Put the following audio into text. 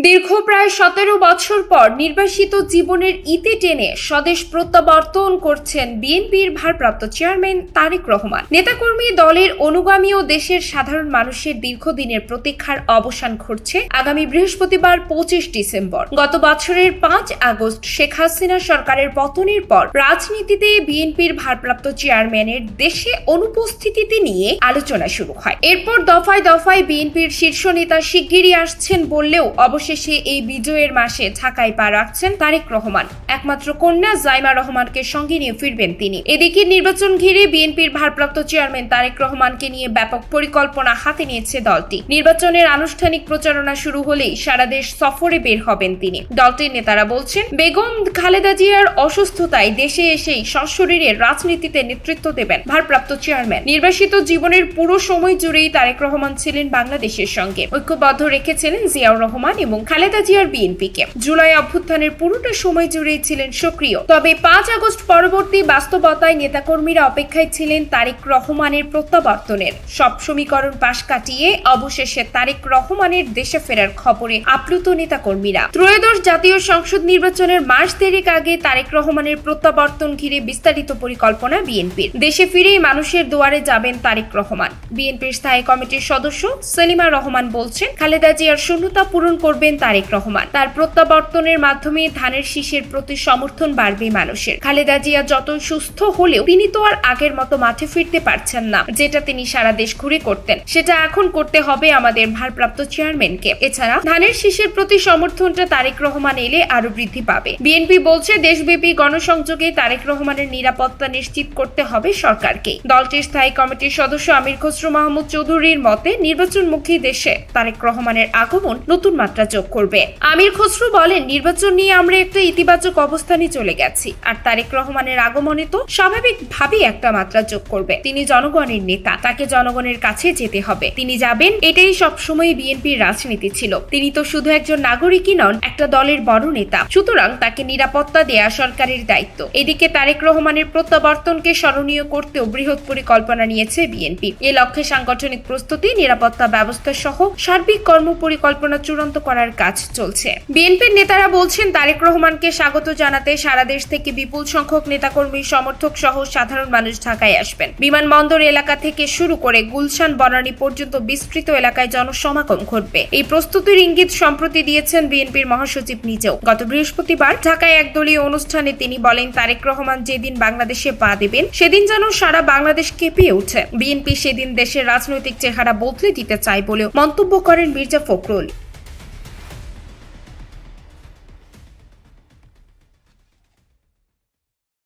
দীর্ঘ প্রায় 17 বছর পর নির্বাসিত জীবনের ইতি টেনে স্বদেশ প্রত্যাবর্তন করছেন বিএনপির ভারপ্রাপ্ত চেয়ারম্যান তারেক রহমান। নেতাকর্মী, দলের অনুগামী ও দেশের সাধারণ মানুষের দীর্ঘদিনের প্রতীক্ষার অবসান ঘটছে আগামী বৃহস্পতিবার 25 ডিসেম্বর। গত বছরের 5 আগস্ট শেখ হাসিনা সরকারের পতনের পর রাজনীতিতে বিএনপির ভারপ্রাপ্ত চেয়ারম্যানের দেশে অনুপস্থিতি নিয়ে আলোচনা শুরু হয়। এরপর দফায় দফায় বিএনপির শীর্ষ নেতা শিগগিরই আসছেন বললেও অবশেষে এই বিজয়ের মাসে ঢাকায় পা রাখছেন তারেক রহমান। একমাত্র কন্যা জাইমা রহমানকে সঙ্গে নিয়ে ফিরবেন তিনি। এদিকে নির্বাচন ঘিরে বিএনপির ভারপ্রাপ্ত চেয়ারম্যান তারেক রহমানকে নিয়ে ব্যাপক পরিকল্পনা হাতে নিয়েছে দলটি। নির্বাচনের আনুষ্ঠানিক প্রচারণা শুরু হলেই সারা দেশ সফরে বের হবেন তিনি। দলটির নেতারা বলছেন, বেগম খালেদা জিয়ার অসুস্থতায় দেশে এসেই সশরীরে রাজনীতিতে নেতৃত্ব দেবেন ভারপ্রাপ্ত চেয়ারম্যান। নির্বাসিত জীবনের পুরো সময় জুড়েই তারেক রহমান ছিলেন বাংলাদেশের সঙ্গে ঐক্যবদ্ধ রেখেছিলেন জিয়াউর রহমান এবং খালেদা জিয়ার বিএনপিকে। জুলাই অভ্যুত্থানের পুরোটা সময় জুড়েই ছিলেন সক্রিয়। তবে 5 আগস্ট পরবর্তী বাস্তবতায় নেতাকর্মীরা অপেক্ষায় ছিলেন তারেক রহমানের প্রত্যাবর্তনের। সব সমীকরণ পাশ কাটিয়ে অবশেষে তারেক রহমানের দেশে ফেরার খবরে আপ্লুত নেতাকর্মীরা। ত্রয়োদশ জাতীয় সংসদ নির্বাচনের মাস দেড়েক আগে তারেক রহমানের প্রত্যাবর্তন ঘিরে বিস্তারিত পরিকল্পনা বিএনপির। দেশে ফিরেই মানুষের দুয়ারে যাবেন তারেক রহমান। বিএনপির স্থায়ী কমিটির সদস্য সেলিমা রহমান বলছেন, খালেদা জিয়ার শূন্যতা পূরণ করবেন তারেক রহমান। তার প্রত্যাবর্তনের মাধ্যমে ধানের শীষের প্রতি সমর্থন বাড়বে মানুষের। খালেদা জিয়া যতই সুস্থ হলেও তিনি তো আর আগের মতো মাঠে ফিরতে পারছেন না। যেটা তিনি সারা দেশ ঘুরে করতেন, সেটা এখন করতে হবে আমাদের ভারপ্রাপ্ত চেয়ারম্যানকে। এছাড়া ধানের শীষের প্রতি সমর্থনটা তারেক রহমান এলে আরো বৃদ্ধি পাবে। বিএনপি বলছে, দেশব্যাপী গণসংযোগে তারেক রহমানের নিরাপত্তা নিশ্চিত করতে হবে সরকারকে। দলটির স্থায়ী কমিটির সদস্য আমির খসরু মাহমুদ চৌধুরীর মতে, নির্বাচনমুখী দেশে তারেক রহমানের আগমন নতুন মাত্রা যোগ করবে। আমির খসরু বলেন, নির্বাচন নিয়ে আমরা একটা ইতিবাচক অবস্থানে চলে গেছি, আর তারেক রহমানের আগমনে তো স্বাভাবিকভাবেই একটা মাত্রা যোগ করবে। তিনি জনগণের নেতা, তাকে জনগণের কাছে যেতে হবে। তিনি যাবেন, এটাই সবসময় বিএনপির রাজনীতি ছিল। তিনি তো শুধু একজন নাগরিকই নন, একটা দলের বড় নেতা। সুতরাং তাকে নিরাপত্তা দেয়া সরকারের দায়িত্ব। এদিকে তারেক রহমানের প্রত্যাবর্তনকে স্মরণীয় করতেও বৃহৎ পরিকল্পনা নিয়েছে বিএনপি। এ লক্ষ্যে সাংগঠনিক প্রস্তুতি, নিরাপত্তা ব্যবস্থা সহ সার্বিক কর্মপরিকল্পনা চূড়ান্ত করার কাজ চলছে। বিএনপির নেতারা বলছেন, তারেক রহমানকে স্বাগত জানাতে সারা দেশ থেকে বিপুল সংখ্যক নেতাকর্মী, সমর্থক সহ সাধারণ মানুষ ঢাকায় আসবেন। বিমানবন্দর এলাকা থেকে শুরু করে গুলশান, বনানী পর্যন্ত বিস্তৃত এলাকায় জনসমাগম ঘটবে। এই প্রস্তুতির ইঙ্গিত সম্প্রতি দিয়েছেন বিএনপির মহাসচিব নিজেও। গত বৃহস্পতিবার ঢাকায় একদলীয় অনুষ্ঠানে তিনি বলেন, তারেক রহমান যেদিন বাংলাদেশে পা দেবেন, সেদিন যেন সারা বাংলাদেশ কেঁপে ওঠে। বিএনপি সেদিন দেশের রাজনৈতিক চেহারা বদলে দিতে চায় বলেও মন্তব্য করেন মির্জা ফখরুল।